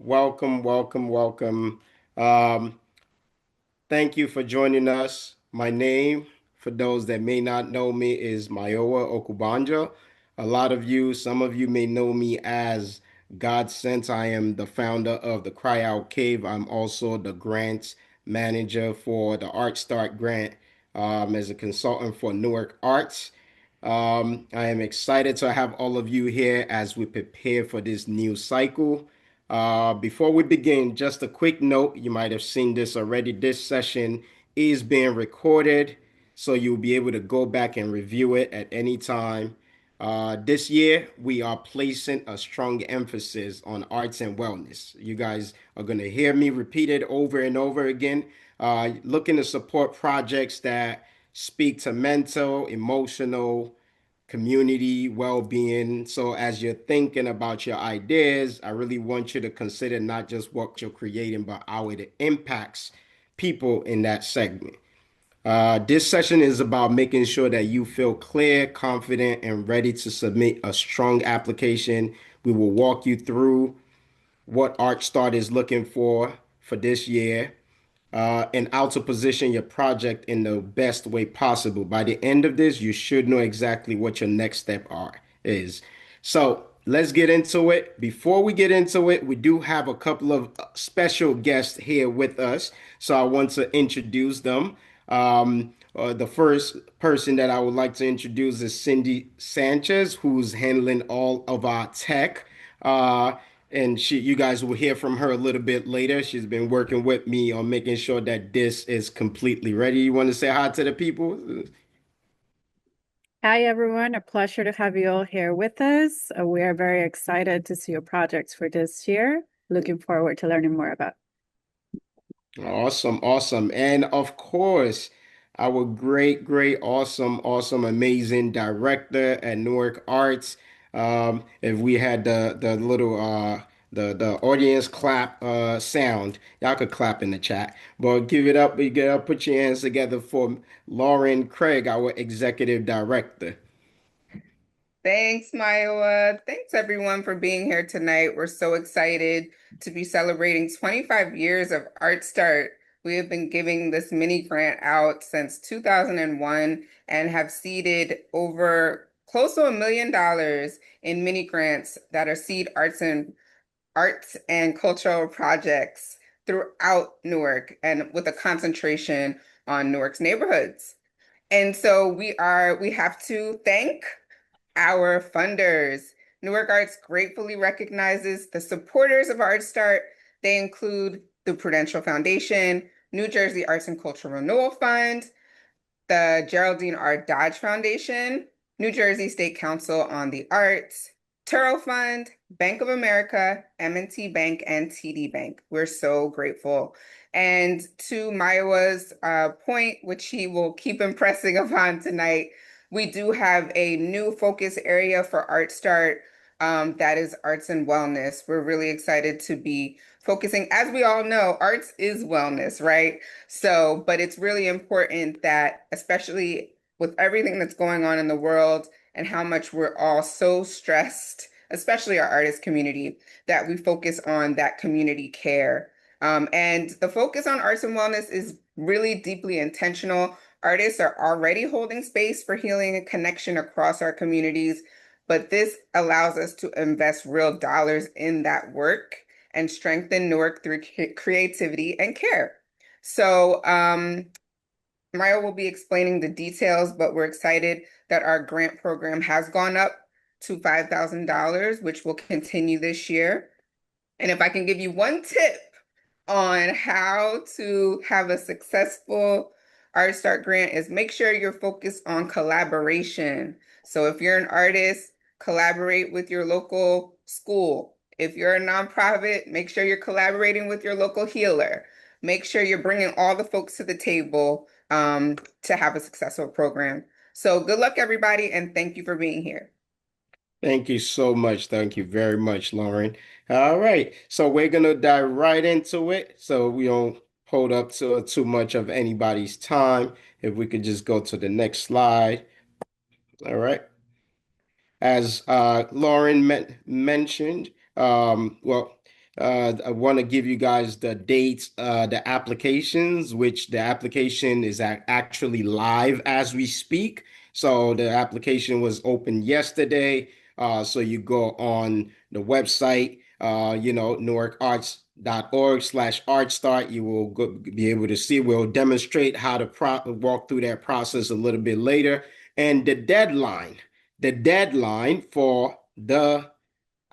Welcome, welcome, welcome. Um, Thank you for joining us. My name, for those that may not know me, is Mayowa Okubanja. Some of you may know me as God Sent. I am the founder of the Cry Out Cave. I'm also the grants manager for the ArtStart grant as a consultant for Newark Arts. I am excited to have all of you here as we prepare for this new cycle. Before we begin, just a quick note. You might have seen this already. This session is being recorded, so you'll be able to go back and review it at any time. This year, we are placing a strong emphasis on arts and wellness. You guys are going to hear me repeat it over and over again. Looking to support projects that speak to mental, emotional, community well-being. So as you're thinking about your ideas, I really want you to consider not just what you're creating, but how it impacts people in that segment. This session is about making sure that you feel clear, confident, and ready to submit a strong application. We will walk you through what ArtStart is looking for this year, and how to position your project in the best way possible. By the end of this, you should know exactly what your next step is. So let's get into it. Before we get into it, we do have a couple of special guests here with us. So I want to introduce them. The first person that I would like to introduce is Cindy Sanchez, who's handling all of our tech. Uh, and you guys will hear from her a little bit later. She's been working with me on making sure that this is completely ready. You want to say hi to the people? Hi, everyone. A pleasure to have you all here with us. We are very excited to see your projects for this year. Looking forward to learning more about. Awesome, awesome. And of course, our awesome, amazing director at Newark Arts. If we had the little the audience clap sound, y'all could clap in the chat. But give it up, put your hands together for Lauren Craig, our executive director. Thanks, Myoa. Thanks, everyone, for being here tonight. We're so excited to be celebrating 25 years of Art Start. We have been giving this mini grant out since 2001 and have seeded over close to $1 million in mini grants that are seed arts and cultural projects throughout Newark and with a concentration on Newark's neighborhoods. And so we have to thank our funders. Newark Arts gratefully recognizes the supporters of ArtStart. They include the Prudential Foundation, New Jersey Arts and Cultural Renewal Fund, the Geraldine R. Dodge Foundation, New Jersey State Council on the Arts, Turo Fund, Bank of America, M&T Bank, and TD Bank. We're so grateful. And to Myowa's point, which he will keep impressing upon tonight, we do have a new focus area for ArtStart, that is arts and wellness. We're really excited to be focusing. As we all know, arts is wellness, right? So, but it's really important that, especially with everything that's going on in the world and how much we're all so stressed, especially our artist community, that we focus on that community care. And the focus on arts and wellness is really deeply intentional. Artists are already holding space for healing and connection across our communities, but this allows us to invest real dollars in that work and strengthen Newark through creativity and care. So Mario will be explaining the details, but we're excited that our grant program has gone up to $5,000, which will continue this year. And if I can give you one tip on how to have a successful ArtStart grant is make sure you're focused on collaboration. So if you're an artist, collaborate with your local school. If you're a nonprofit, make sure you're collaborating with your local healer. Make sure you're bringing all the folks to the table to have a successful program. So good luck, everybody, and thank you for being here. Thank you so much. Thank you very much, Lauren. All right. So we're gonna dive right into it. So we don't hold up to too much of anybody's time. If we could just go to the next slide. All right. As Lauren mentioned, well, I want to give you guys the dates, the applications, which the application is actually live as we speak. So the application was opened yesterday. So you go on the website, newarkarts.org/artstart. You will be able to see, we'll demonstrate how to walk through that process a little bit later. And the deadline for the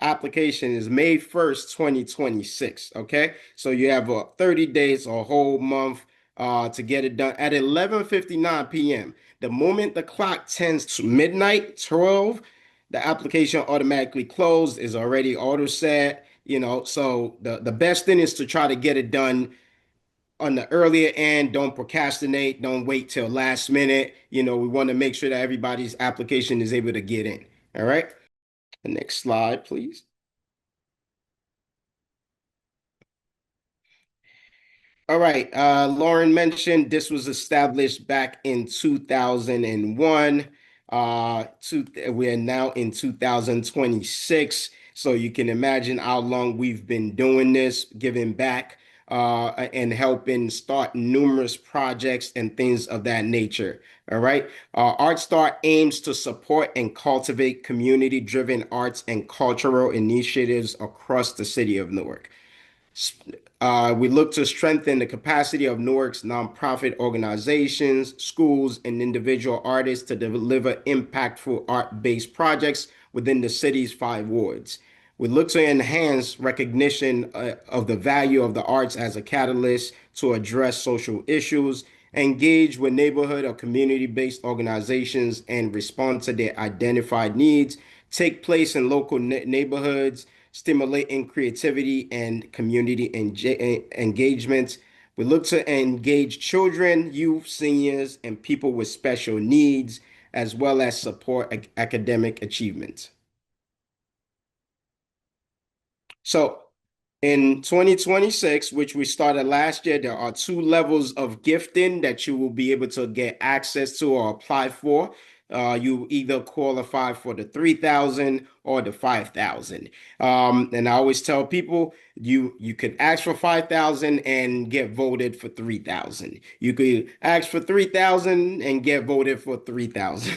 application is May 1st, 2026. Okay. So you have 30 days, a whole month to get it done at 11:59 p.m. The moment the clock tends to midnight, 12, the application automatically closed, is already auto set. So the best thing is to try to get it done on the earlier end. Don't procrastinate. Don't wait till last minute. We want to make sure that everybody's application is able to get in. All right. The next slide, please. All right. Lauren mentioned this was established back in 2001. We are now in 2026. So you can imagine how long we've been doing this, giving back, and helping start numerous projects and things of that nature. All right. ArtStart aims to support and cultivate community-driven arts and cultural initiatives across the city of Newark. We look to strengthen the capacity of Newark's nonprofit organizations, schools, and individual artists to deliver impactful art-based projects within the city's 5 wards. We look to enhance recognition of the value of the arts as a catalyst to address social issues, engage with neighborhood or community-based organizations, and respond to their identified needs, take place in local neighborhoods, stimulating creativity and community engagement. We look to engage children, youth, seniors, and people with special needs, as well as support academic achievement. So in 2026, which we started last year, there are 2 levels of gifting that you will be able to get access to or apply for. You either qualify for the 3,000 or the 5,000. And I always tell people you could ask for 5,000 and get voted for 3,000. You could ask for 3,000 and get voted for 3,000.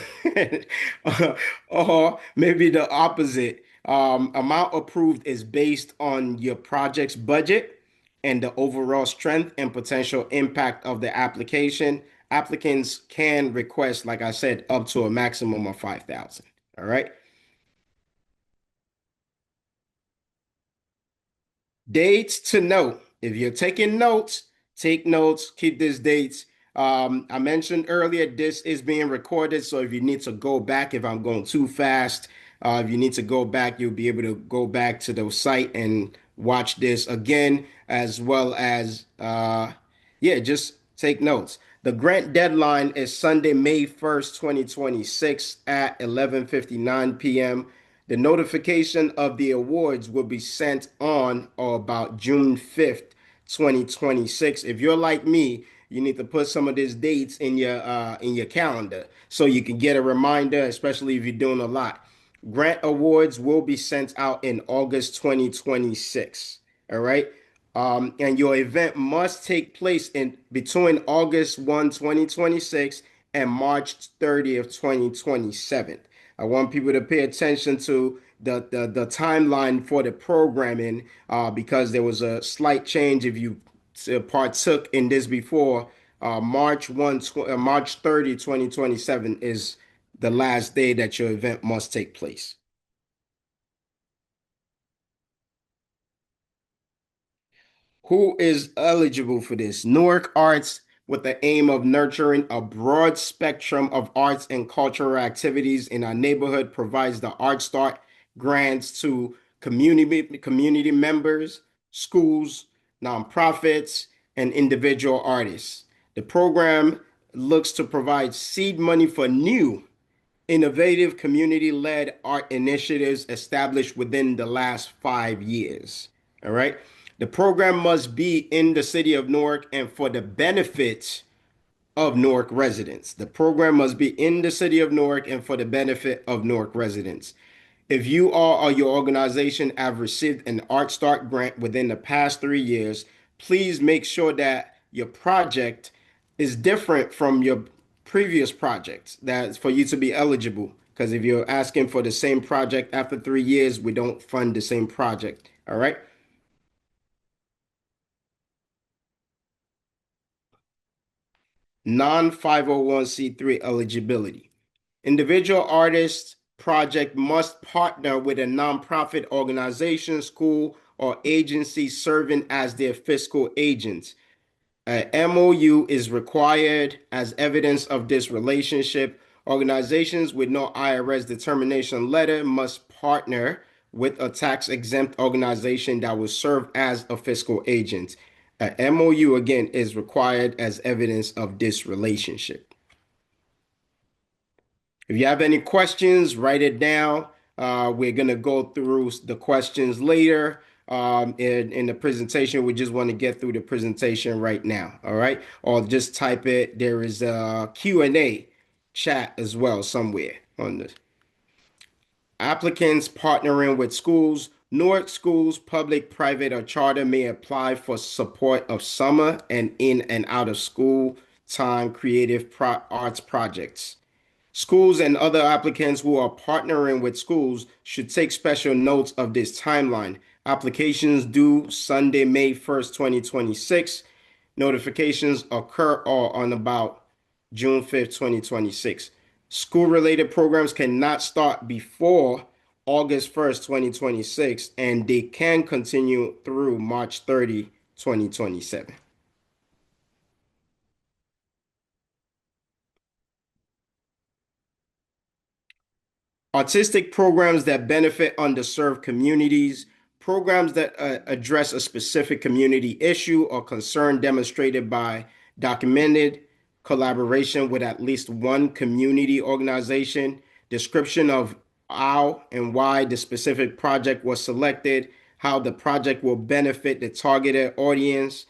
Or maybe the opposite. Amount approved is based on your project's budget and the overall strength and potential impact of the application. Applicants can request, like I said, up to a maximum of 5,000. All right. Dates to note. If you're taking notes, take notes, keep these dates. I mentioned earlier, this is being recorded. So if you need to go back, if I'm going too fast, if you need to go back, you'll be able to go back to the site and watch this again, as well as, yeah, just take notes. The grant deadline is Sunday, May 1st, 2026 at 11:59 p.m. The notification of the awards will be sent on or about June 5th, 2026. If you're like me, you need to put some of these dates in your calendar so you can get a reminder, especially if you're doing a lot. Grant awards will be sent out in August 2026. All right. And your event must take place in between August 1, 2026 and March 30th, 2027. I want people to pay attention to the timeline for the programming because there was a slight change if you partook in this before. March 30, 2027 is the last day that your event must take place. Who is eligible for this? Newark Arts, with the aim of nurturing a broad spectrum of arts and cultural activities in our neighborhood, provides the ArtStart grants to community members, schools, nonprofits, and individual artists. The program looks to provide seed money for new, innovative community-led art initiatives established within the last 5 years. All right. The program must be in the city of Newark and for the benefit of Newark residents. The program must be in the city of Newark and for the benefit of Newark residents. If you or your organization have received an ArtStart grant within the past 3 years, please make sure that your project is different from your previous projects. That's for you to be eligible. Because if you're asking for the same project after 3 years, we don't fund the same project. All right. Non 501c3 eligibility. Individual artists project must partner with a nonprofit organization, school, or agency serving as their fiscal agents. An MOU is required as evidence of this relationship. Organizations with no IRS determination letter must partner with a tax-exempt organization that will serve as a fiscal agent. An MOU, again, is required as evidence of this relationship. If you have any questions, write it down. We're going to go through the questions later in the presentation. We just want to get through the presentation right now. All right. Or just type it. There is a Q&A chat as well somewhere on this. Applicants partnering with schools. Newark schools, public, private, or charter, may apply for support of summer and in and out of school time creative arts projects. Schools and other applicants who are partnering with schools should take special notes of this timeline. Applications due Sunday, May 1st, 2026. Notifications occur on about June 5th, 2026. School-related programs cannot start before August 1st, 2026, and they can continue through March 30, 2027. Artistic programs that benefit underserved communities, programs that address a specific community issue or concern demonstrated by documented collaboration with at least one community organization, description of how and why the specific project was selected, how the project will benefit the targeted audience,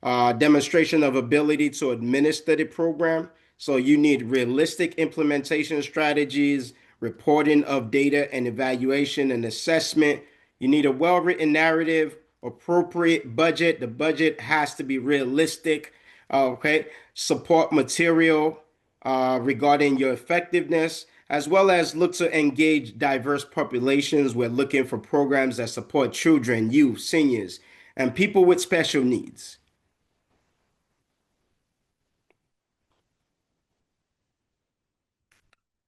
demonstration of ability to administer the program. So you need realistic implementation strategies, reporting of data and evaluation and assessment. You need a well-written narrative, appropriate budget. The budget has to be realistic. Okay. Support material regarding your effectiveness, as well as look to engage diverse populations. We're looking for programs that support children, youth, seniors, and people with special needs.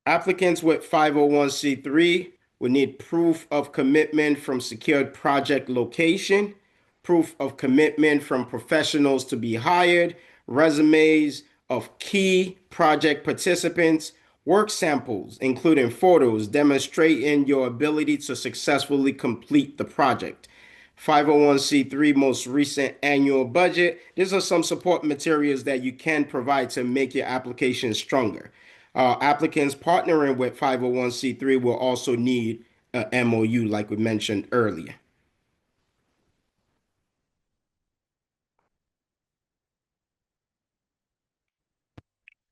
Applicants with 501c3 will need proof of commitment from secured project location, proof of commitment from professionals to be hired, resumes of key project participants, work samples, including photos demonstrating your ability to successfully complete the project. 501c3 most recent annual budget. These are some support materials that you can provide to make your application stronger. Applicants partnering with 501c3 will also need an MOU, like we mentioned earlier.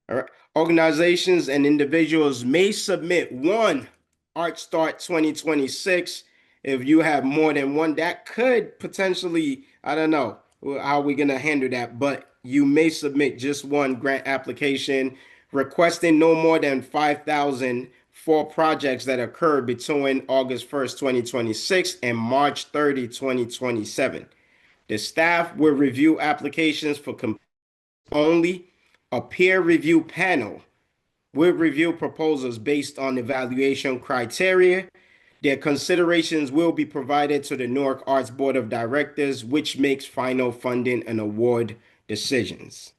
All right. Organizations and individuals may submit one ArtStart 2026. If you have more than one, that could potentially, I don't know how we're going to handle that, but you may submit just one grant application requesting no more than 5,000 for projects that occurred between August 1st, 2026 and March 30, 2027. The staff will review applications for only. A peer review panel will review proposals based on evaluation criteria. Their considerations will be provided to the Newark Arts Board of Directors, which makes final funding and award decisions.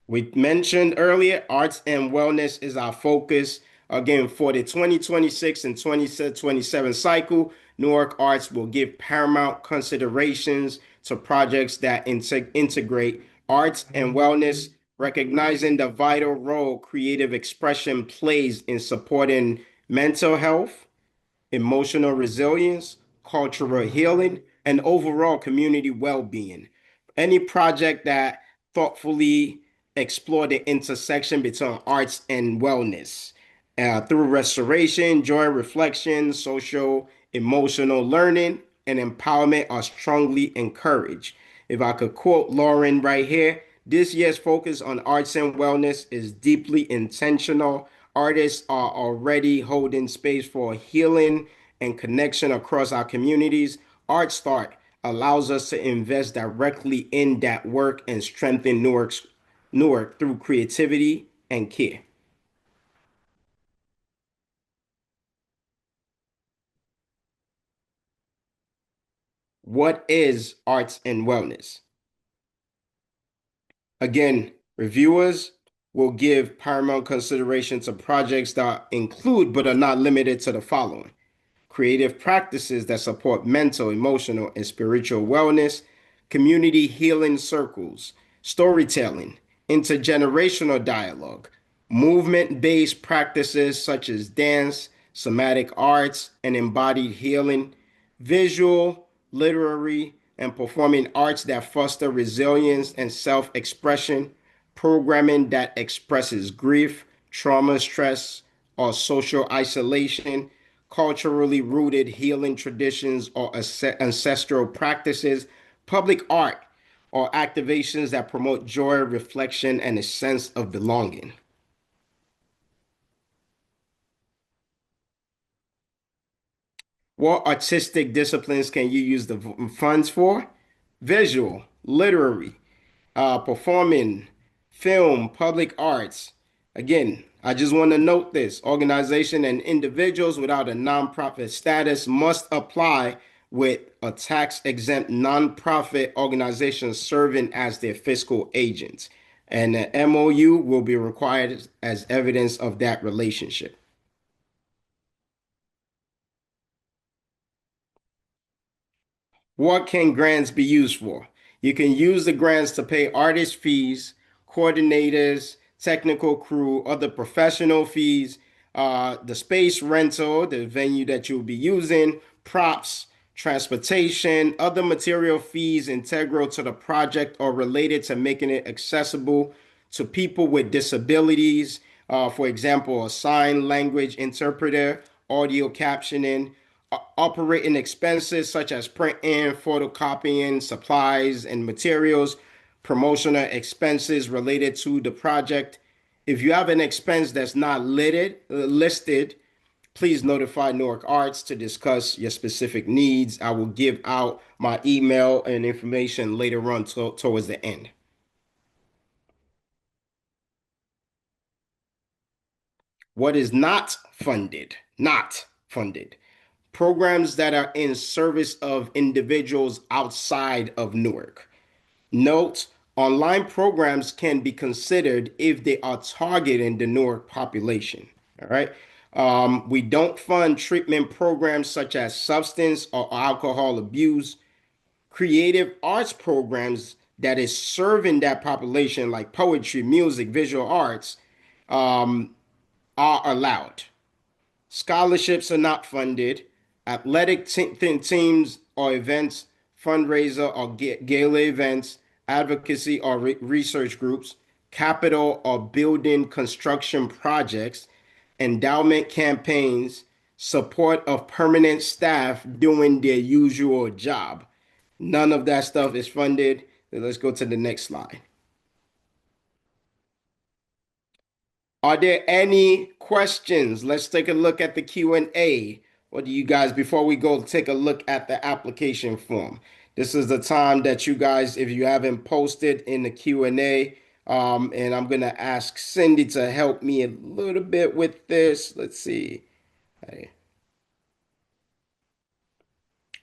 We mentioned earlier, arts and wellness is our focus. Again, for the 2026 and 2027 cycle, Newark Arts will give paramount considerations to projects that integrate arts and wellness, recognizing the vital role creative expression plays in supporting mental health, emotional resilience, cultural healing, and overall community well-being. Any project that thoughtfully explore the intersection between arts and wellness. Through restoration, joy, reflection, social, emotional learning, and empowerment are strongly encouraged. If I could quote Lauren right here, this year's focus on arts and wellness is deeply intentional. Artists are already holding space for healing and connection across our communities. ArtStart allows us to invest directly in that work and strengthen Newark through creativity and care. What is arts and wellness? Again, reviewers will give paramount consideration to projects that include but are not limited to the following: creative practices that support mental, emotional, and spiritual wellness, community healing circles, storytelling, intergenerational dialogue, movement based practices such as dance, somatic arts, and embodied healing, visual, literary, and performing arts that foster resilience and self expression, programming that expresses grief, trauma, stress, or social isolation, culturally rooted healing traditions or ancestral practices, public art, or activations that promote joy, reflection, and a sense of belonging. What artistic disciplines can you use the funds for? Visual, literary, performing, film, public arts. Again, I just want to note this: organization and individuals without a nonprofit status must apply with a tax exempt nonprofit organization serving as their fiscal agents. And an MOU will be required as evidence of that relationship. What can grants be used for? You can use the grants to pay artist fees, coordinators, technical crew, other professional fees, the space rental, the venue that you'll be using, props, transportation, other material fees integral to the project or related to making it accessible to people with disabilities. For example, a sign language interpreter, audio captioning, operating expenses such as printing, photocopying, supplies and materials, promotional expenses related to the project. If you have an expense that's not listed, please notify Newark Arts to discuss your specific needs. I will give out my email and information later on towards the end. What is not funded? Not funded. Programs that are in service of individuals outside of Newark. Note, online programs can be considered if they are targeting the Newark population. All right. We don't fund treatment programs such as substance or alcohol abuse. Creative arts programs that is serving that population, like poetry, music, visual arts, are allowed. Scholarships are not funded. Athletic teams or events, fundraiser or gala events, advocacy or research groups, capital or building construction projects, endowment campaigns, support of permanent staff doing their usual job. None of that stuff is funded. Let's go to the next slide. Are there any questions? Let's take a look at the Q&A. What do you guys, before we go take a look at the application form? This is the time that you guys, if you haven't posted in the Q&A, and I'm going to ask Cindy to help me a little bit with this. Let's see. Hey,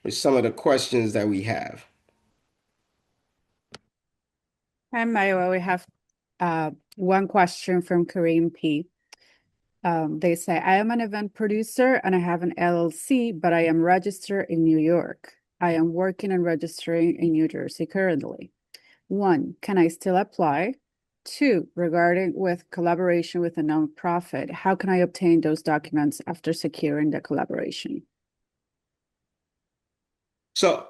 with some of the questions that we have. Hi, Mayo. We have one question from Kareem P. They say, I am an event producer and I have an LLC, but I am registered in New York. I am working and registering in New Jersey currently. 1, can I still apply? 2, regarding with collaboration with a nonprofit, how can I obtain those documents after securing the collaboration? So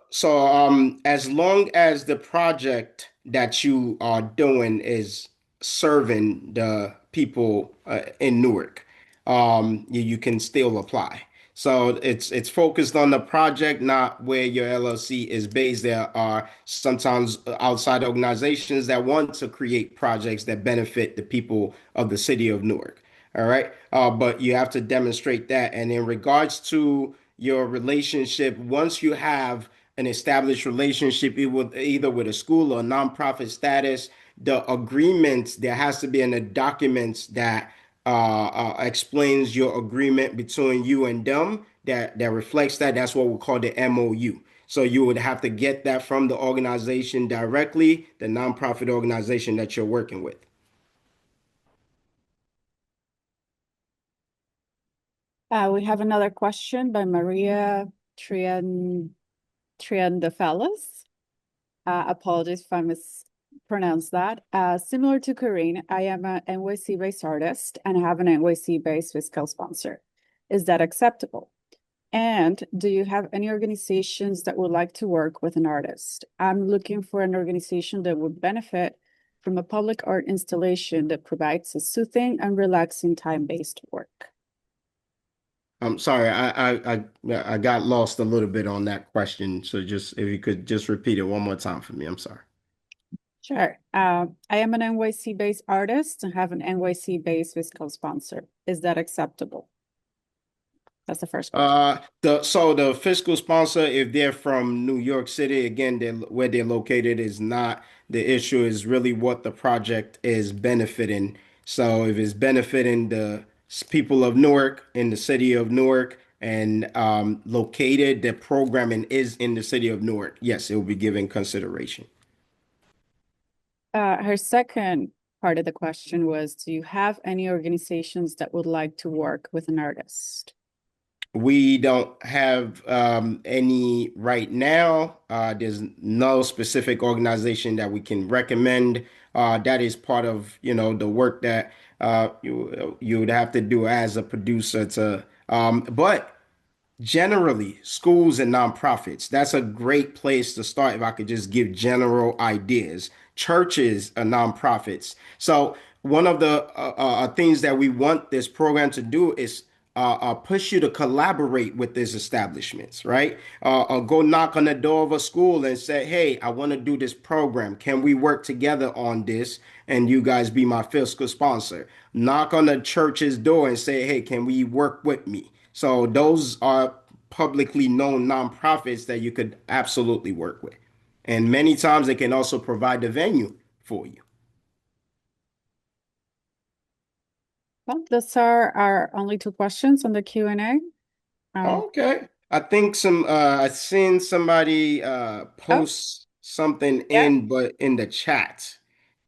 as long as the project that you are doing is serving the people in Newark, you can still apply. So it's focused on the project, not where your LLC is based. There are sometimes outside organizations that want to create projects that benefit the people of the city of Newark. All right. But you have to demonstrate that. And in regards to your relationship, once you have an established relationship either with a school or nonprofit status, the agreement, there has to be in the documents that explains your agreement between you and them that reflects that. That's what we call the MOU. So you would have to get that from the organization directly, the nonprofit organization that you're working with. We have another question by Maria Triandafellas. Apologies if I mispronounced that. Similar to Corinne, I am an NYC-based artist and have an NYC-based fiscal sponsor. Is that acceptable? And do you have any organizations that would like to work with an artist? I'm looking for an organization that would benefit from a public art installation that provides a soothing and relaxing time-based work. I'm sorry, I got lost a little bit on that question. So just if you could just repeat it one more time for me. I'm sorry. Sure. I am an NYC-based artist and have an NYC-based fiscal sponsor. Is that acceptable? That's the first question. The fiscal sponsor, if they're from New York City, again, where they're located is not the issue, is really what the project is benefiting. So if it's benefiting the people of Newark in the city of Newark and located, the programming is in the city of Newark, yes, it will be given consideration. Her second part of the question was, do you have any organizations that would like to work with an artist? We don't have any right now. There's no specific organization that we can recommend. That is part of, the work that you would have to do as a producer to. But generally, schools and nonprofits, that's a great place to start if I could just give general ideas. Churches are nonprofits. So one of the things that we want this program to do is push you to collaborate with these establishments, right? Go knock on the door of a school and say, hey, I want to do this program. Can we work together on this? And you guys be my fiscal sponsor. Knock on the church's door and say, hey, can we work with me? So those are publicly known nonprofits that you could absolutely work with. And many times they can also provide the venue for you. Well, those are our only two questions on the Q&A. Okay. I think I've seen somebody Oh, post something yeah. but in the chat,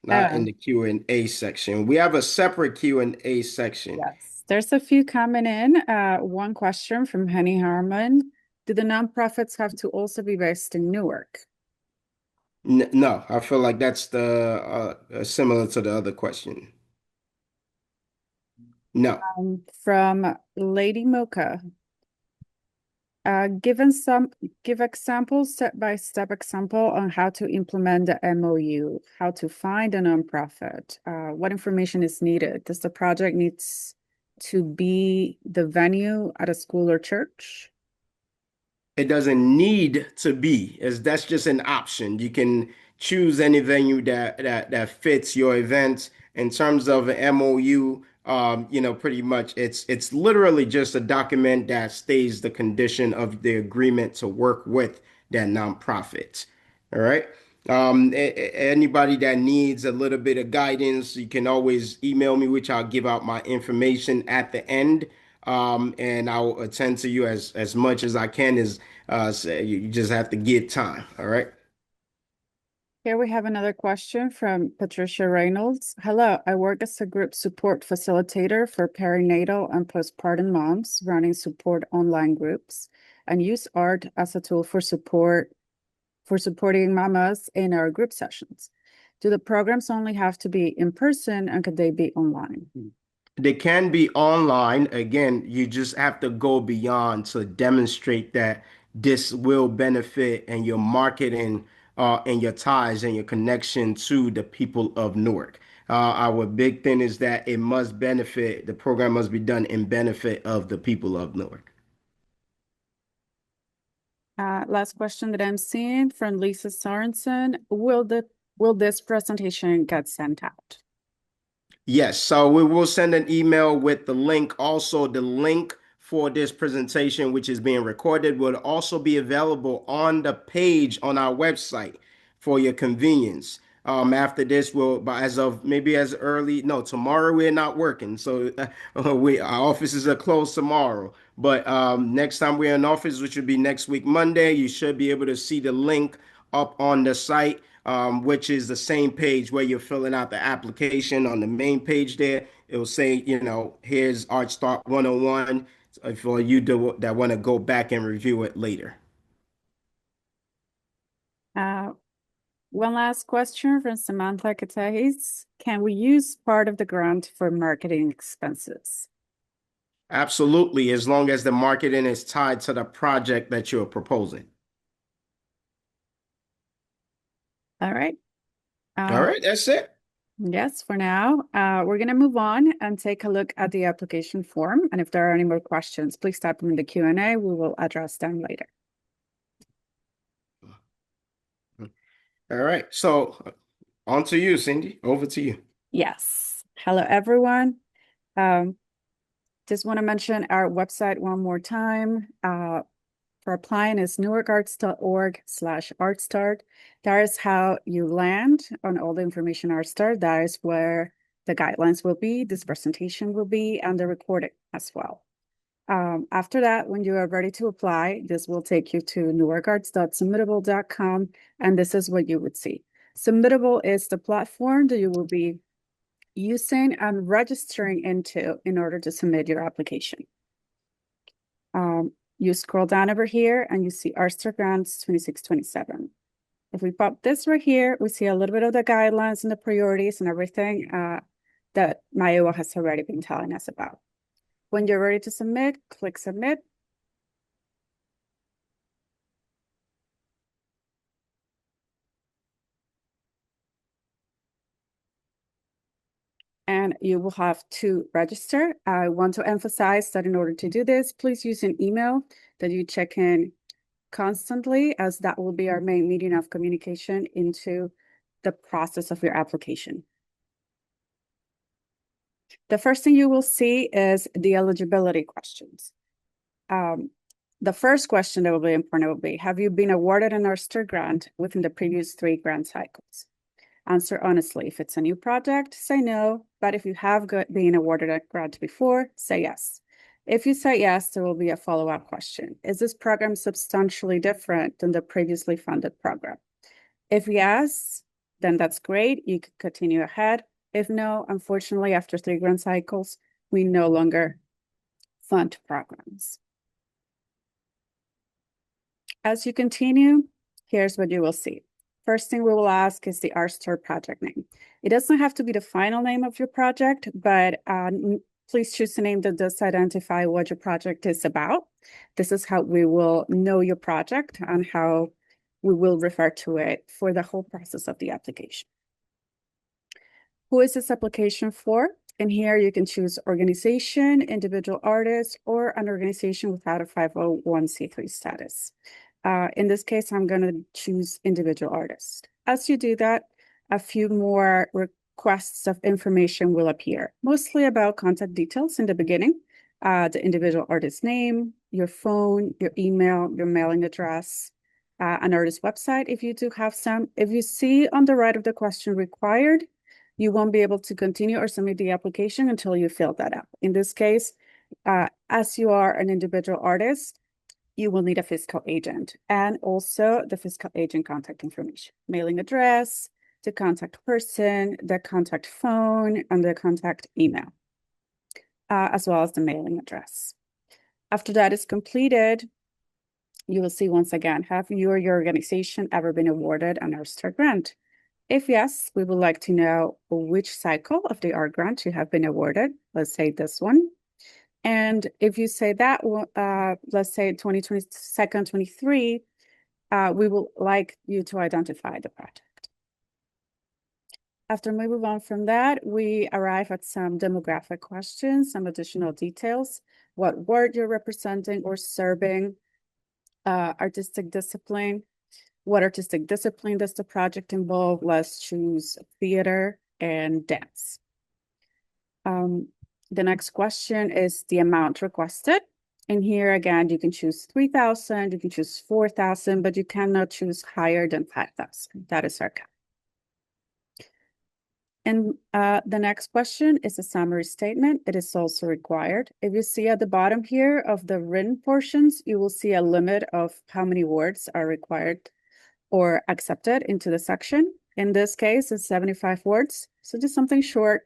not in the Q&A section. We have a separate Q&A section. Yes. There's a few coming in. One question from Henny Harmon. Do the nonprofits have to also be based in Newark? No, I feel like that's the similar to the other question. No. From Lady Mocha. Give examples, step-by-step example on how to implement the MOU, how to find a nonprofit, what information is needed. Does the project needs to be the venue at a school or church? It doesn't need to be, as that's just an option. You can choose any venue that fits your event. In terms of an MOU, pretty much it's literally just a document that states the condition of the agreement to work with that nonprofit. All right. Anybody that needs a little bit of guidance, you can always email me, which I'll give out my information at the end. And I'll attend to you as much as I can. As so you just have to give time. All right. Here we have another question from Patricia Reynolds. Hello, I work as a group support facilitator for perinatal and postpartum moms, running support online groups, and use art as a tool for supporting mamas in our group sessions. Do the programs only have to be in person and could they be online? They can be online. Again, you just have to go beyond to demonstrate that this will benefit and your marketing and your ties and your connection to the people of Newark. Our big thing is that it must benefit, the program must be done in benefit of the people of Newark. Last question that I'm seeing from Lisa Sorensen. Will this presentation get sent out? Yes, so we will send an email with the link. Also, the link for this presentation, which is being recorded, will also be available on the page on our website for your convenience. After this, but as of maybe as early, no, tomorrow we're not working, so our offices are closed tomorrow. But next time we're in office, which will be next week, Monday, you should be able to see the link up on the site, which is the same page where you're filling out the application. On the main page there, it will say, here's ArtStart 101 for you that want to go back and review it later. One last question from Samantha Katais. Can we use part of the grant for marketing expenses? Absolutely, as long as the marketing is tied to the project that you're proposing. All right. All right, that's it. Yes, for now. We're going to move on and take a look at the application form. And if there are any more questions, please type them in the Q&A. We will address them later. All right, so on to you, Cindy. Over to you. Yes. Hello, everyone. Just want to mention our website one more time. For applying is newarkarts.org/artstart. That is how you land on all the information ArtStart. That is where the guidelines will be, this presentation will be, and the recording as well. After that, when you are ready to apply, this will take you to newarkarts.submittable.com, and this is what you would see. Submittable is the platform that you will be using and registering into in order to submit your application. You scroll down over here and you see ArtStart Grants 2627. If we pop this right here, we see a little bit of the guidelines and the priorities and everything that Mayowa has already been telling us about. When you're ready to submit, click Submit. And you will have to register. I want to emphasize that in order to do this, please use an email that you check in constantly, as that will be our main medium of communication into the process of your application. The first thing you will see is the eligibility questions. The first question that will be important will be, have you been awarded an ArtStart grant within the previous 3 grant cycles? Answer honestly. If it's a new project, say no. But if you have been awarded a grant before, say yes. If you say yes, there will be a follow-up question. Is this program substantially different than the previously funded program? If yes, then that's great. You can continue ahead. If no, unfortunately, after 3 grant cycles, we no longer fund programs. As you continue, here's what you will see. First thing we will ask is the ArtStart project name. It doesn't have to be the final name of your project, but please choose a name that does identify what your project is about. This is how we will know your project and how we will refer to it for the whole process of the application. Who is this application for? And here you can choose organization, individual artist, or an organization without a 501c3 status. In this case, I'm going to choose individual artist. As you do that, a few more requests of information will appear, mostly about contact details in the beginning, the individual artist name, your phone, your email, your mailing address, an artist website if you do have some. If you see on the right of the question required, you won't be able to continue or submit the application until you fill that out. In this case, as you are an individual artist, you will need a fiscal agent and also the fiscal agent contact information, mailing address, the contact person, the contact phone, and the contact email, as well as the mailing address. After that is completed, you will see once again, have you or your organization ever been awarded an ArtStart grant? If yes, we would like to know which cycle of the art grant you have been awarded. Let's say this one. And if you say that, let's say 2022-23, we would like you to identify the project. After we move on from that, we arrive at some demographic questions, some additional details, what word you're representing or serving, artistic discipline, what artistic discipline does the project involve? Let's choose theater and dance. The next question is the amount requested. And here again, you can choose 3,000, you can choose 4,000, but you cannot choose higher than 5,000. That is our cap. And the next question is a summary statement. It is also required. If you see at the bottom here of the written portions, you will see a limit of how many words are required or accepted into the section. In this case, it's 75 words. So just something short.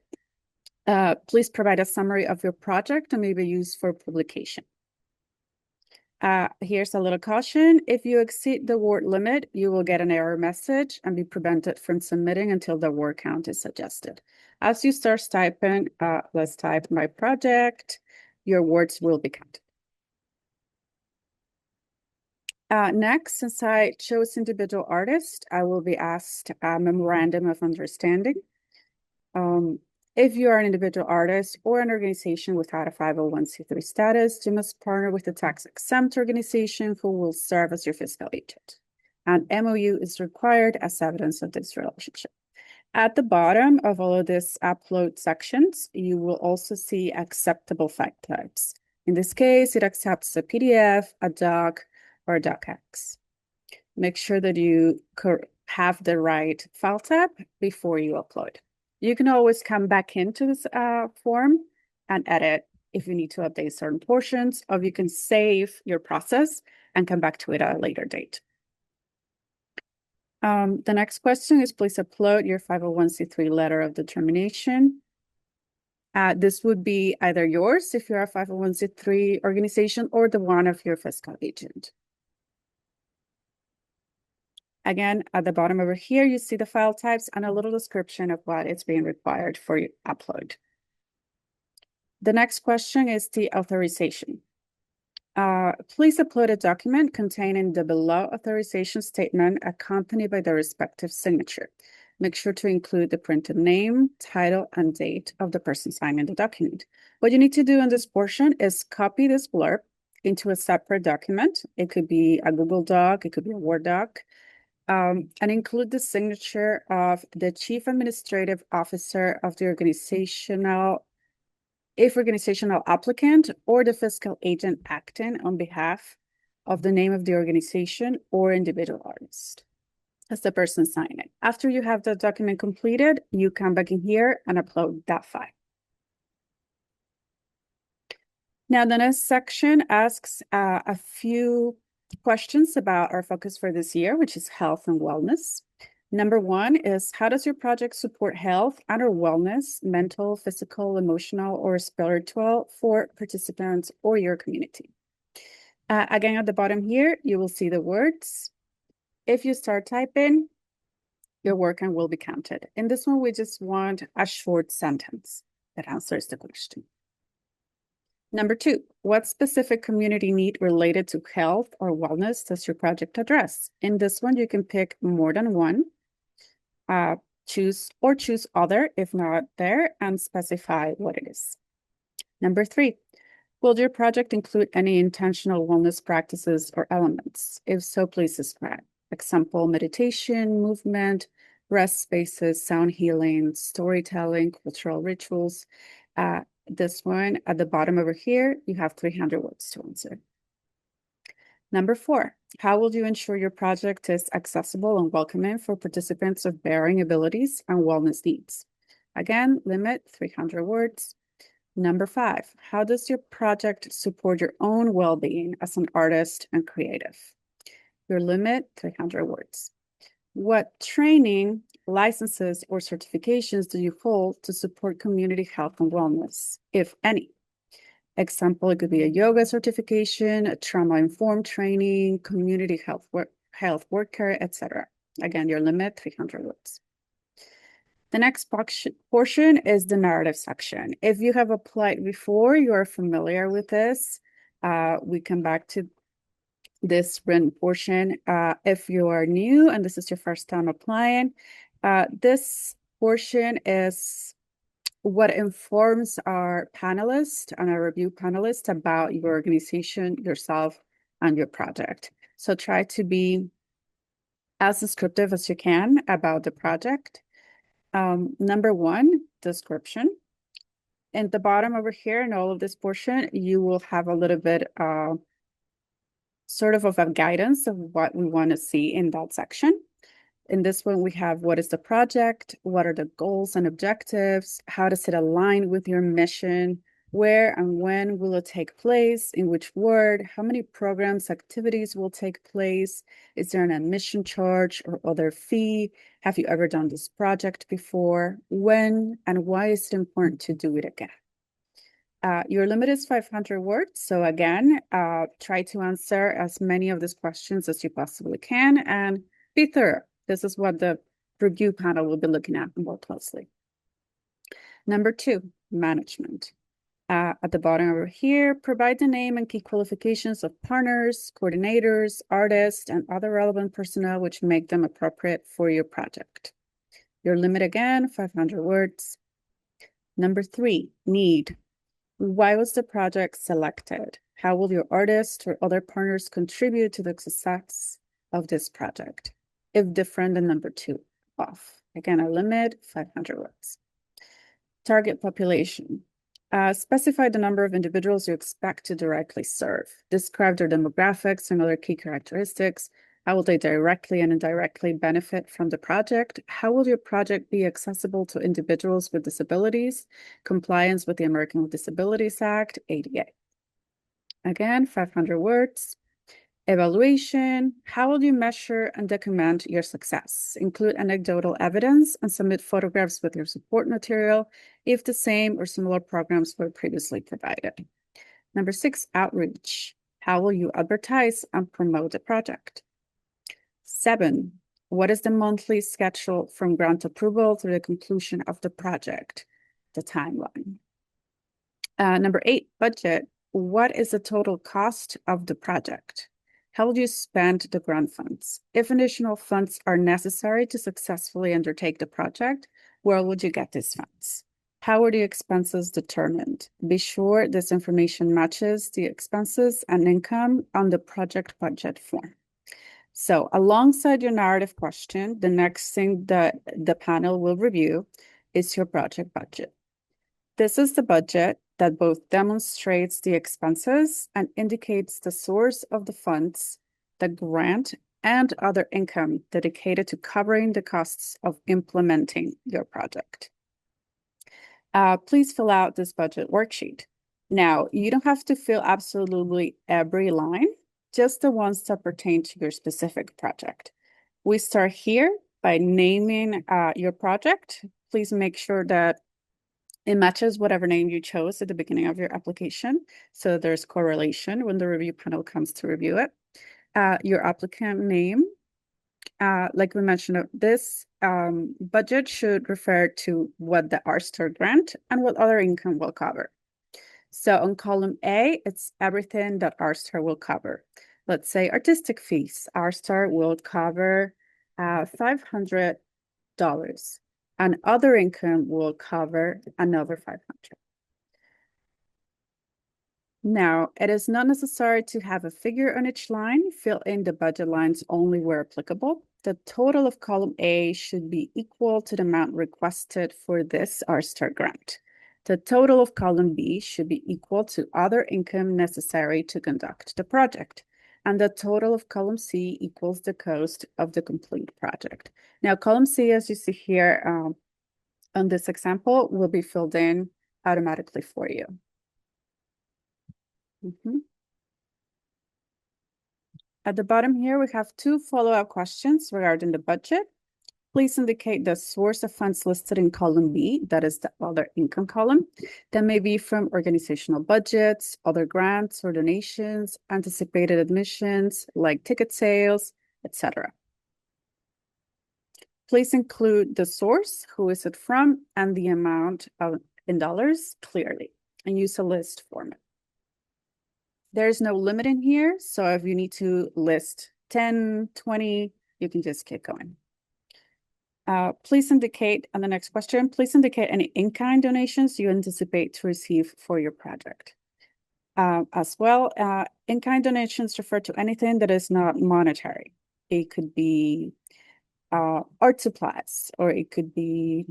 Please provide a summary of your project and maybe use for publication. Here's a little caution. If you exceed the word limit, you will get an error message and be prevented from submitting until the word count is adjusted. As you start typing, let's type my project, your words will be counted. Next, since I chose individual artist, I will be asked a memorandum of understanding. If you are an individual artist or an organization without a 501c3 status, you must partner with a tax-exempt organization who will serve as your fiscal agent. An MOU is required as evidence of this relationship. At the bottom of all of these upload sections, you will also see acceptable file types. In this case, it accepts a PDF, a doc, or a docx. Make sure that you have the right file type before you upload. You can always come back into this form and edit if you need to update certain portions, or you can save your process and come back to it at a later date. The next question is please upload your 501c3 letter of determination. This would be either yours if you're a 501c3 organization or the one of your fiscal agent. Again, at the bottom over here, you see the file types and a little description of what is being required for your upload. The next question is the authorization. Please upload a document containing the below authorization statement accompanied by the respective signature. Make sure to include the printed name, title, and date of the person signing the document. What you need to do in this portion is copy this blurb into a separate document. It could be a Google Doc, it could be a Word doc, and include the signature of the Chief Administrative Officer of the organizational applicant or the fiscal agent acting on behalf of the name of the organization or individual artist as the person signing. After you have the document completed, you come back in here and upload that file. Now, the next section asks a few questions about our focus for this year, which is health and wellness. Number one is, how does your project support health and or wellness, mental, physical, emotional, or spiritual for participants or your community? Again, at the bottom here, you will see the words. If you start typing, your word count will be counted. In this one, we just want a short sentence that answers the question. Number two, what specific community need related to health or wellness does your project address? In this one, you can pick more than one, choose other if not there, and specify what it is. Number three, will your project include any intentional wellness practices or elements? If so, please describe. Example, meditation, movement, rest spaces, sound healing, storytelling, cultural rituals. This one at the bottom over here, you have 300 words to answer. Number four, how will you ensure your project is accessible and welcoming for participants of varying abilities and wellness needs? Again, limit 300 words. Number five, how does your project support your own well-being as an artist and creative? Your limit, 300 words. What training, licenses, or certifications do you hold to support community health and wellness, if any? Example, it could be a yoga certification, a trauma-informed training, community health worker, etc. Again, your limit, 300 words. The next portion is the narrative section. If you have applied before, you are familiar with this. We come back to this written portion. If you are new and this is your first time applying, this portion is what informs our panelists and our review panelists about your organization, yourself, and your project. So try to be as descriptive as you can about the project. Number one, description. In the bottom over here in all of this portion, you will have a little bit sort of a guidance of what we want to see in that section. In this one, we have what is the project, what are the goals and objectives, how does it align with your mission, where and when will it take place, in which ward, how many programs, activities will take place, is there an admission charge or other fee, have you ever done this project before, when and why is it important to do it again. Your limit is 500 words. So again, try to answer as many of these questions as you possibly can and be thorough. This is what the review panel will be looking at more closely. Number two, management. At the bottom over here, provide the name and key qualifications of partners, coordinators, artists, and other relevant personnel which make them appropriate for your project. Your limit again, 500 words. Number three, need. Why was the project selected? How will your artist or other partners contribute to the success of this project? If different than number two, off. Again, a limit, 500 words. Target population. Specify the number of individuals you expect to directly serve. Describe their demographics and other key characteristics. How will they directly and indirectly benefit from the project? How will your project be accessible to individuals with disabilities? Compliance with the American with Disabilities Act, ADA. Again, 500 words. Evaluation. How will you measure and document your success? Include anecdotal evidence and submit photographs with your support material if the same or similar programs were previously provided. Number six, outreach. How will you advertise and promote the project? 7, what is the monthly schedule from grant approval to the conclusion of the project? The timeline. Number 8, budget. What is the total cost of the project? How will you spend the grant funds? If additional funds are necessary to successfully undertake the project, where would you get these funds? How are the expenses determined? Be sure this information matches the expenses and income on the project budget form. So alongside your narrative question, the next thing that the panel will review is your project budget. This is the budget that both demonstrates the expenses and indicates the source of the funds, the grant, and other income dedicated to covering the costs of implementing your project. Please fill out this budget worksheet. Now, you don't have to fill absolutely every line, just the ones that pertain to your specific project. We start here by naming your project. Please make sure that it matches whatever name you chose at the beginning of your application, so there's correlation when the review panel comes to review it. Your applicant name, like we mentioned, this budget should refer to what the ArtStart grant and what other income will cover. So on column A, it's everything that ArtStart will cover. Let's say artistic fees. ArtStart will cover $500. And other income will cover another 500. Now, it is not necessary to have a figure on each line. Fill in the budget lines only where applicable. The total of column A should be equal to the amount requested for this ArtStart grant. The total of column B should be equal to other income necessary to conduct the project. And the total of column C equals the cost of the complete project. Now, column C, as you see here on this example, will be filled in automatically for you. At the bottom here, we have 2 follow-up questions regarding the budget. Please indicate the source of funds listed in column B, that is the other income column. That may be from organizational budgets, other grants or donations, anticipated admissions like ticket sales, etc. Please include the source, who is it from, and the amount in dollars clearly, and use a list format. There's no limit in here, so if you need to list 10, 20, you can just keep going. Please indicate, on the next question, please indicate any in-kind donations you anticipate to receive for your project. As well, in-kind donations refer to anything that is not monetary. It could be art supplies, or it could be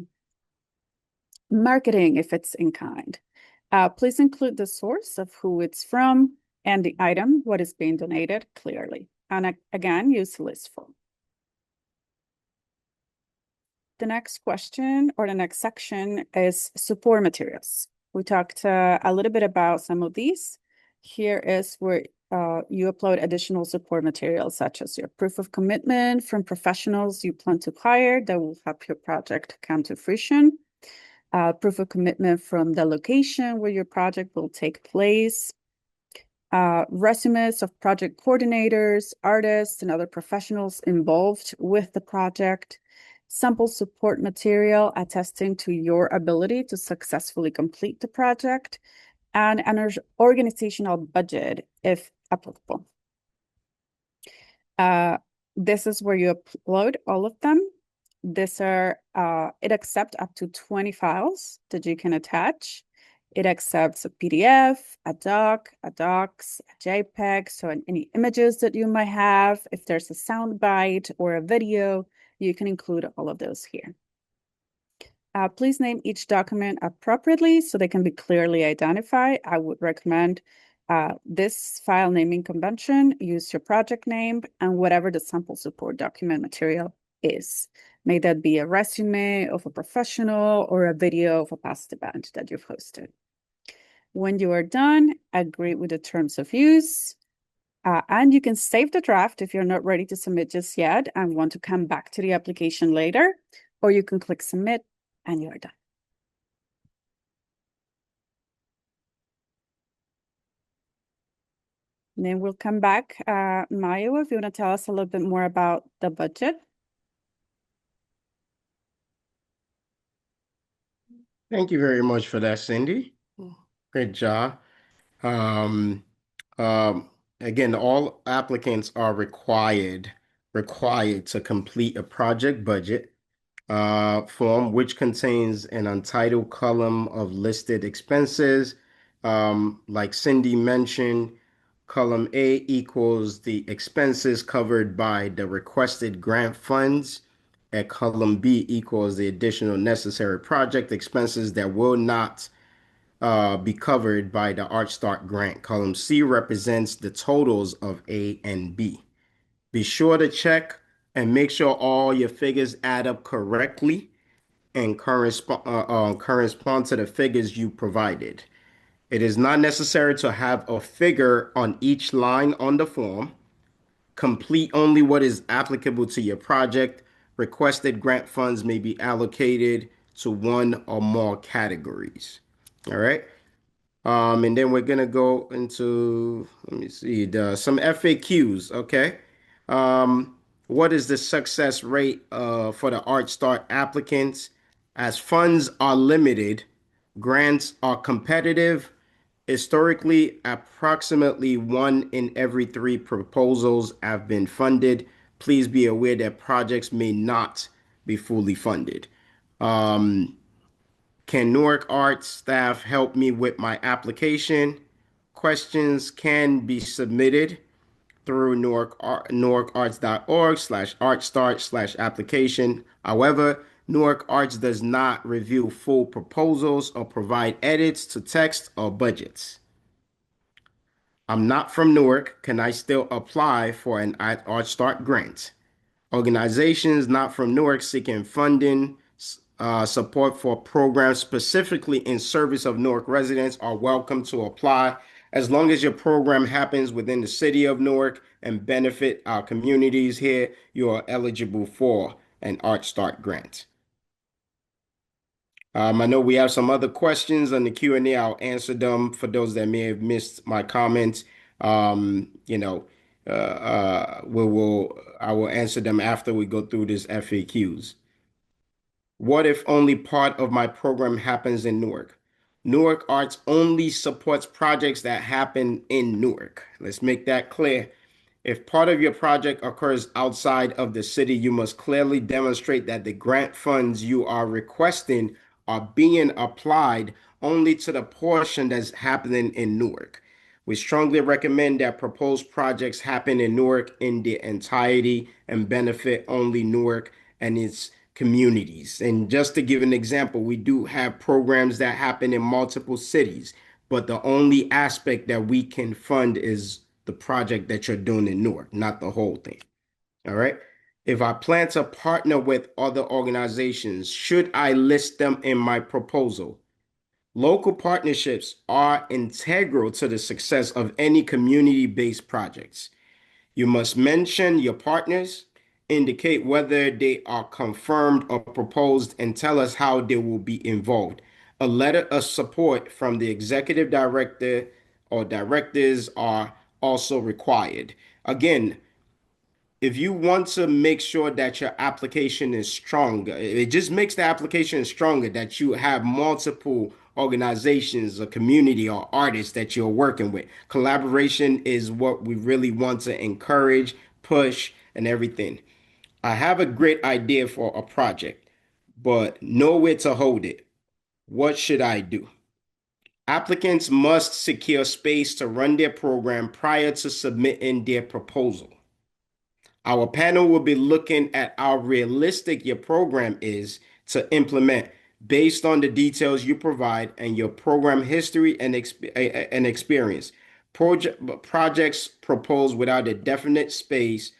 marketing if it's in kind. Please include the source of who it's from and the item, what is being donated clearly. And again, use the list form. The next question or the next section is support materials. We talked a little bit about some of these. Here is where you upload additional support materials, such as your proof of commitment from professionals you plan to hire that will help your project come to fruition. Proof of commitment from the location where your project will take place. Resumes of project coordinators, artists, and other professionals involved with the project. Sample support material attesting to your ability to successfully complete the project, and an organizational budget if applicable. This is where you upload all of them. These are, it accepts up to 20 files that you can attach. It accepts a PDF, a doc, a docs, a JPEG, so any images that you might have. If there's a sound bite or a video, you can include all of those here. Please name each document appropriately so they can be clearly identified. I would recommend this file naming convention. Use your project name and whatever the sample support document material is. May that be a resume of a professional or a video of a past event that you've hosted. When you are done, agree with the terms of use. And you can save the draft if you're not ready to submit just yet and want to come back to the application later, or you can click submit and you're done. And then we'll come back. Mayo, if you want to tell us a little bit more about the budget. Thank you very much for that, Cindy. Great job. Um, Again, all applicants are required to complete a project budget form, which contains an untitled column of listed expenses. Like Cindy mentioned, column A equals the expenses covered by the requested grant funds. At column B equals the additional necessary project expenses that will not be covered by the ArtStart grant. Column C represents the totals of A and B. Be sure to check and make sure all your figures add up correctly and correspond to the figures you provided. It is not necessary to have a figure on each line on the form. Complete only what is applicable to your project. Requested grant funds may be allocated to one or more categories. All right. And then we're gonna go into, let me see, some FAQs. Okay. What is the success rate for the ArtStart applicants? As funds are limited, grants are competitive. Historically, approximately 1 in every 3 proposals have been funded. Please be aware that projects may not be fully funded. Can Newark Arts staff help me with my application? Questions can be submitted through newarkarts.org/artstart/application. However, Newark Arts does not review full proposals or provide edits to text or budgets. I'm not from Newark. Can I still apply for an ArtStart grant? Organizations not from Newark seeking funding, support for programs specifically in service of Newark residents are welcome to apply. As long as your program happens within the city of Newark and benefit our communities here, you are eligible for an ArtStart grant. I know we have some other questions on the Q&A. I'll answer them for those that may have missed my comments. I will answer them after we go through this FAQs. What if only part of my program happens in Newark? Newark Arts only supports projects that happen in Newark. Let's make that clear. If part of your project occurs outside of the city, you must clearly demonstrate that the grant funds you are requesting are being applied only to the portion that's happening in Newark. We strongly recommend that proposed projects happen in Newark in their entirety and benefit only Newark and its communities. And just to give an example, we do have programs that happen in multiple cities, but the only aspect that we can fund is the project that you're doing in Newark, not the whole thing. All right. If I plan to partner with other organizations, should I list them in my proposal? Local partnerships are integral to the success of any community-based projects. You must mention your partners, indicate whether they are confirmed or proposed, and tell us how they will be involved. A letter of support from the executive director or directors are also required. Again, if you want to make sure that your application is strong, it just makes the application stronger that you have multiple organizations, a community, or artists that you're working with. Collaboration is what we really want to encourage, push, and everything. I have a great idea for a project, but nowhere to hold it. What should I do? Applicants must secure space to run their program prior to submitting their proposal. Our panel will be looking at how realistic your program is to implement based on the details you provide and your program history and experience. Projects proposed without a definite space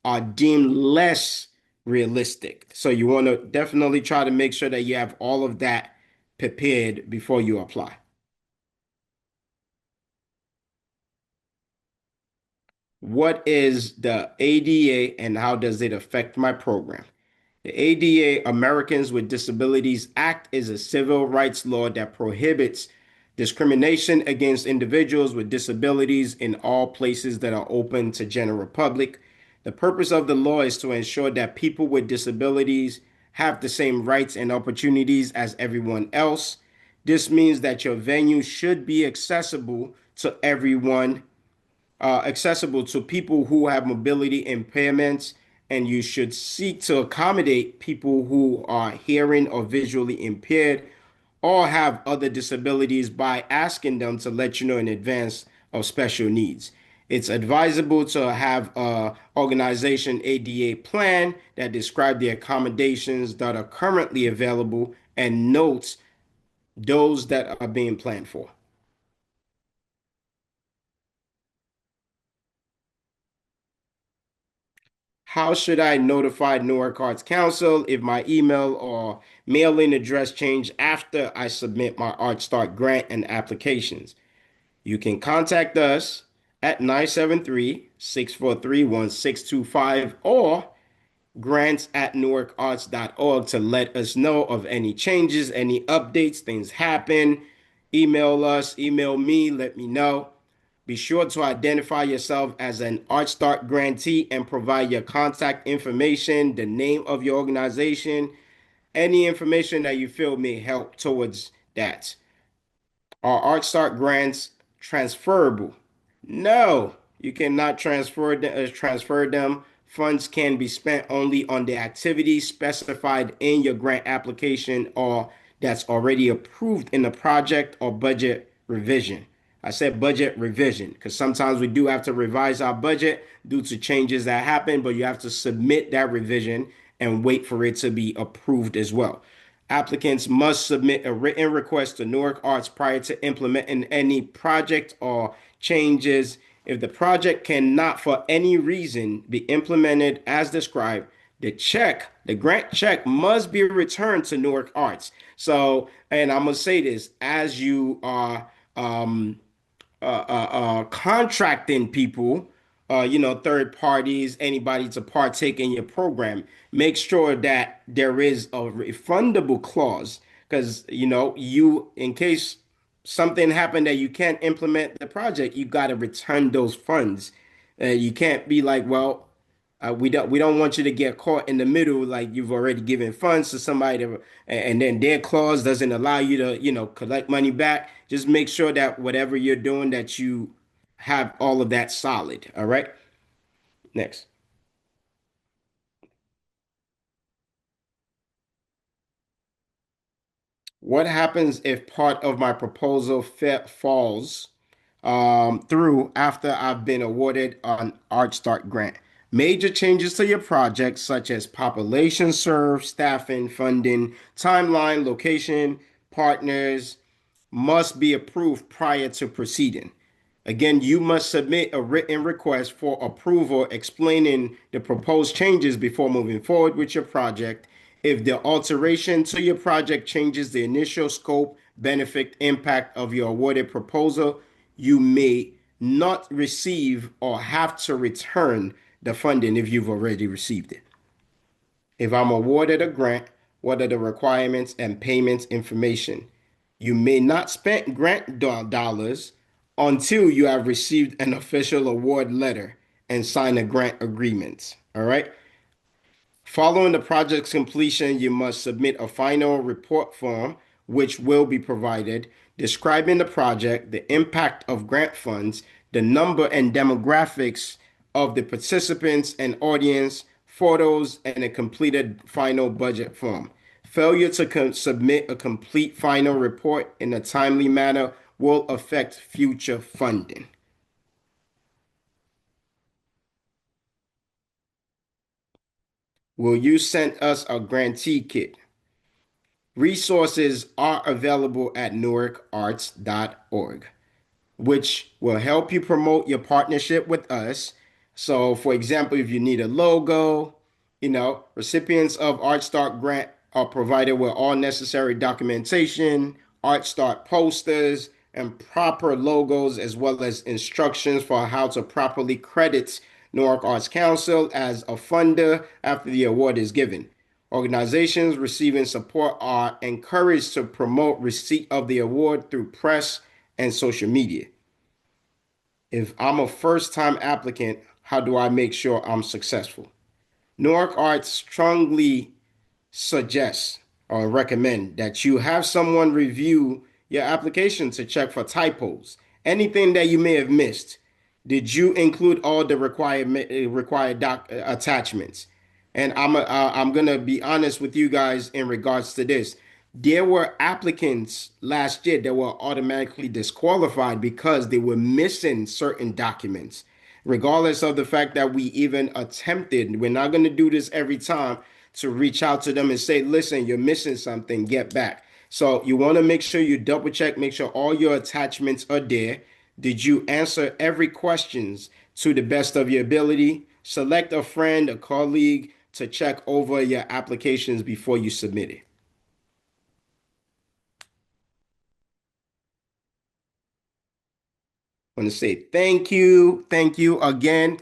are deemed less realistic. So you want to definitely try to make sure that you have all of that prepared before you apply. What is the ADA and how does it affect my program? The ADA, Americans with Disabilities Act, is a civil rights law that prohibits discrimination against individuals with disabilities in all places that are open to general public. The purpose of the law is to ensure that people with disabilities have the same rights and opportunities as everyone else. This means that your venue should be accessible to everyone, accessible to people who have mobility impairments, and you should seek to accommodate people who are hearing or visually impaired or have other disabilities by asking them to let you know in advance of special needs. It's advisable to have an organization ADA plan that describe the accommodations that are currently available and notes those that are being planned for. How should I notify Newark Arts Council if my email or mailing address change after I submit my ArtStart grant and applications? You can contact us at 973-643-1625 or grants@newarkarts.org to let us know of any changes, any updates, things happen. Email us, email me, let me know. Be sure to identify yourself as an ArtStart grantee and provide your contact information, the name of your organization, any information that you feel may help towards that. Are ArtStart grants transferable? No, you cannot transfer them. Funds can be spent only on the activities specified in your grant application or that's already approved in the project or budget revision. I said budget revision because sometimes we do have to revise our budget due to changes that happen, but you have to submit that revision and wait for it to be approved as well. Applicants must submit a written request to Newark Arts prior to implementing any project or changes. If the project cannot, for any reason, be implemented as described, the grant check must be returned to Newark Arts. So, and I'm gonna say this as you are contracting people, third parties, anybody to partake in your program, make sure that there is a refundable clause because, in case something happened that you can't implement the project, you got to return those funds. You can't be like, well, we don't want you to get caught in the middle like you've already given funds to somebody and then their clause doesn't allow you to collect money back. Just make sure that whatever you're doing that you have all of that solid. All right. Next. What happens if part of my proposal falls through after I've been awarded an ArtStart grant? Major changes to your project, such as population served, staffing, funding, timeline, location, partners, must be approved prior to proceeding. Again, you must submit a written request for approval explaining the proposed changes before moving forward with your project. If the alteration to your project changes the initial scope, benefit, impact of your awarded proposal, you may not receive or have to return the funding if you've already received it. If I'm awarded a grant, what are the requirements and payments information? You may not spend grant dollars until you have received an official award letter and sign a grant agreement. All right. Following the project's completion, you must submit a final report form, which will be provided, describing the project, the impact of grant funds, the number and demographics of the participants and audience, photos, and a completed final budget form. Failure to submit a complete final report in a timely manner will affect future funding. Will you send us a grantee kit? Resources are available at newarkarts.org, which will help you promote your partnership with us. So, for example, if you need a logo, recipients of ArtStart grant are provided with all necessary documentation, ArtStart posters, and proper logos, as well as instructions for how to properly credit Newark Arts Council as a funder after the award is given. Organizations receiving support are encouraged to promote receipt of the award through press and social media. If I'm a first time applicant, how do I make sure I'm successful? Newark Arts strongly suggest or recommend that you have someone review your application to check for typos, anything that you may have missed. Did you include all the required attachments? And I'm gonna be honest with you guys in regards to this. There were applicants last year that were automatically disqualified because they were missing certain documents. Regardless of the fact that we even attempted, we're not going to do this every time to reach out to them and say, listen, you're missing something, get back. So you want to make sure you double check, make sure all your attachments are there. Did you answer every questions to the best of your ability? Select a friend, a colleague to check over your applications before you submit it. I want to say thank you. Thank you again.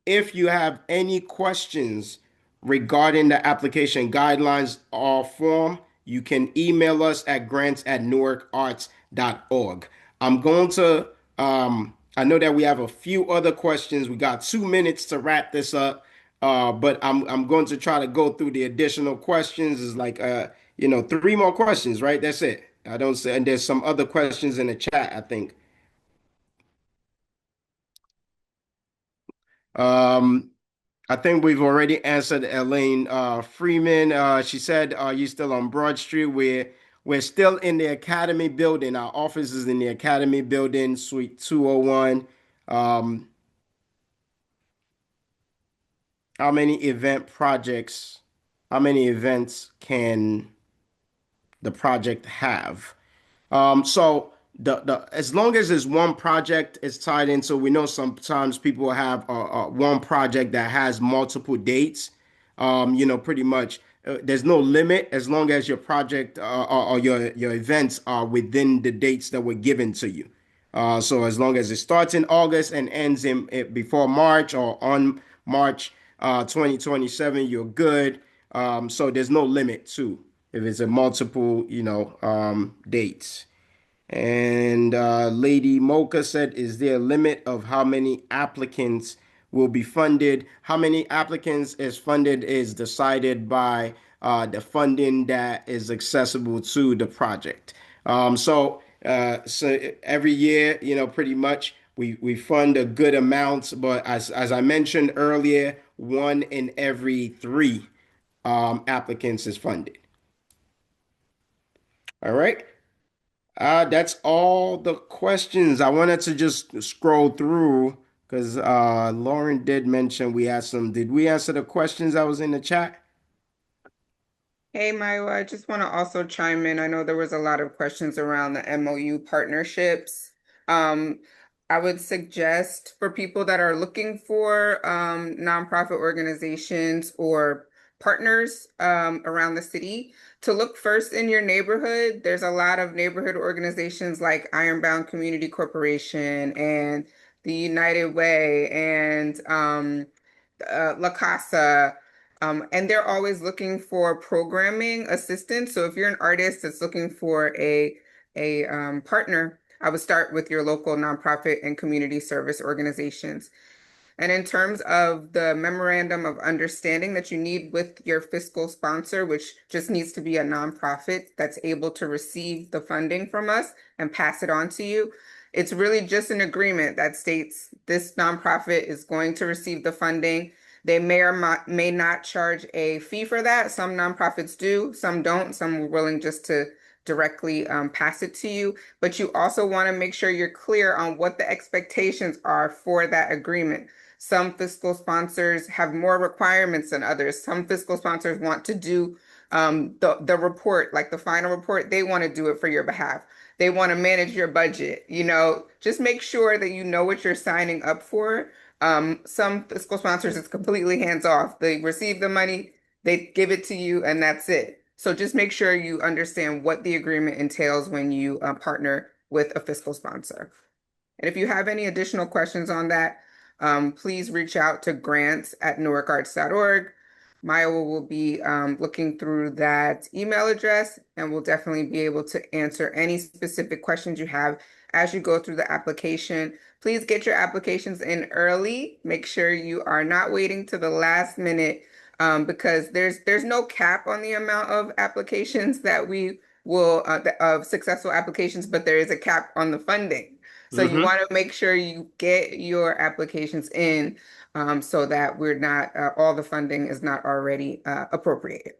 If you have any questions regarding the application guidelines or form, you can email us at grants@newarkarts.org. I'm going to, I know that we have a few other questions. We got 2 minutes to wrap this up, but I'm going to try to go through the additional questions. It's like, 3 more questions, right? That's it. I don't say, and there's some other questions in the chat, I think. Um, I think we've already answered Elaine Freeman. She said, "Are you still on Broad Street? We're still in the Academy building. Our office is in the Academy building, Suite 201. Um, how many how many events can the project have?" So the as long as it's one project is tied in, so we know sometimes people have one project that has multiple dates. Pretty much there's no limit as long as your project or your events are within the dates that were given to you. So as long as it starts in August and ends in before March or on March 2027, you're good. So there's no limit to if it's a multiple, dates. And Lady Mocha said, is there a limit of how many applicants will be funded? How many applicants is funded is decided by the funding that is accessible to the project. So every year, pretty much we fund a good amount, but as I mentioned earlier, one in every three applicants is funded. All right. That's all the questions. I wanted to just scroll through because Lauren did mention we had some. Did we answer the questions that was in the chat? Hey, Maiwa, I just want to also chime in. I know there was a lot of questions around the MOU partnerships. Um, I would suggest for people that are looking for nonprofit organizations or partners around the city to look first in your neighborhood. There's a lot of neighborhood organizations like Ironbound Community Corporation and the United Way and La Casa. And they're always looking for programming assistance. So if you're an artist that's looking for a partner, I would start with your local nonprofit and community service organizations. And in terms of the memorandum of understanding that you need with your fiscal sponsor, which just needs to be a nonprofit that's able to receive the funding from us and pass it on to you, it's really just an agreement that states this nonprofit is going to receive the funding. They may or may not charge a fee for that. Some nonprofits do, some don't. Some are willing just to directly pass it to you. But you also want to make sure you're clear on what the expectations are for that agreement. Some fiscal sponsors have more requirements than others. Some fiscal sponsors want to do the report, like the final report, they want to do it for your behalf. They want to manage your budget. Just make sure that you know what you're signing up for. Some fiscal sponsors, it's completely hands off. They receive the money, they give it to you, and that's it. So just make sure you understand what the agreement entails when you partner with a fiscal sponsor. And if you have any additional questions on that, please reach out to grants@newarkarts.org. Maya will be looking through that email address and will definitely be able to answer any specific questions you have as you go through the application. Please get your applications in early. Make sure you are not waiting to the last minute because there's no cap on the amount of applications that we will of successful applications, but there is a cap on the funding. So you Mm-hmm. want to make sure you get your applications in so that we're not all the funding is not already appropriated.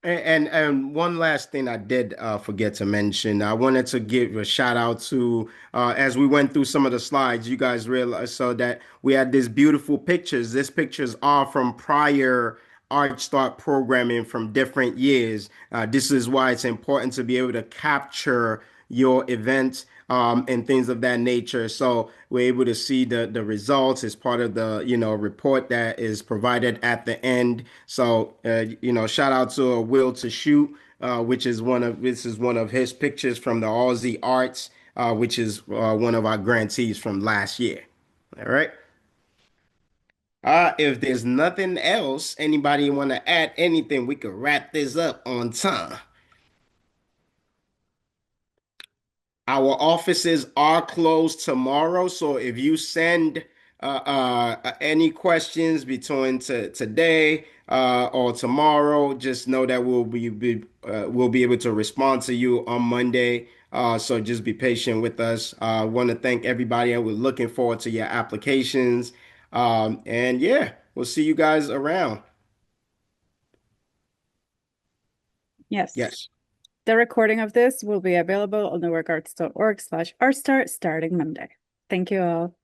And one last thing I did forget to mention, I wanted to give a shout out to as we went through some of the slides, you guys realized so that we had these beautiful pictures. These pictures are from prior ArtStart programming from different years. This is why it's important to be able to capture your events and things of that nature. So we're able to see the results as part of the report that is provided at the end. So shout out to Will to Shoot, which is one of his pictures from the Aussie Arts, which is one of our grantees from last year. All right. If there's nothing else, anybody want to add anything, we could wrap this up on time. Our offices are closed tomorrow, so if you send any questions between today or tomorrow, just know that we'll be able to respond to you on Monday. So just be patient with us. I want to thank everybody, and we're looking forward to your applications. And yeah, we'll see you guys around. Yes. Yes. The recording of this will be available on newarkarts.org/artstart starting Monday. Thank you all.